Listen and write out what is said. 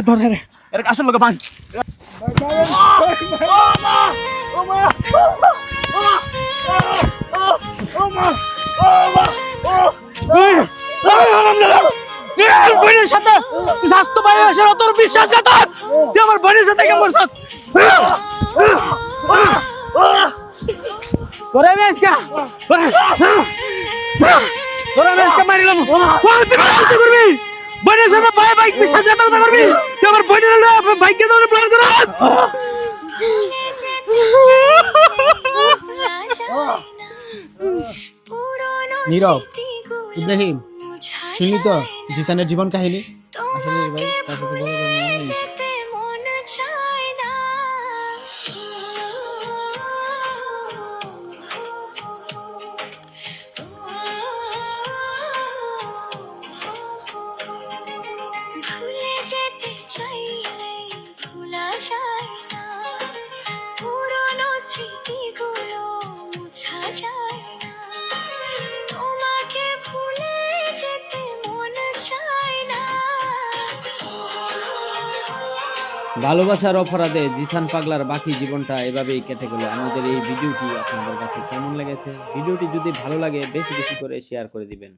ধরে রে এর কাছে লোকে বান বোনের সাথে স্বাস্থ্য ভাই আসার তোর বিশ্বাসঘাতক তুই আমার বোনের সাথে কেমন তোরে মেসকা তোরে মেসকা মারিলাম তুই করবি বোনের সাথে ভাই বাইক বিশ্বাসঘাতক করবি তুই আমার বোনের বাইককে ধরে প্ল্যান করাস নীরব ইব্রাহিম শুনলি তো জিসানের জীবন কাহিনী আসলে ভাই তার সাথে বলে মনে হয়েছে ভালোবাসার অপরাধে জিসান পাগলার বাকি জীবনটা এভাবেই কেটে গেল। আমাদের এই ভিডিওটি আপনাদের কাছে কেমন লেগেছে? ভিডিওটি যদি ভালো লাগে বেশি বেশি করে শেয়ার করে দিবেন।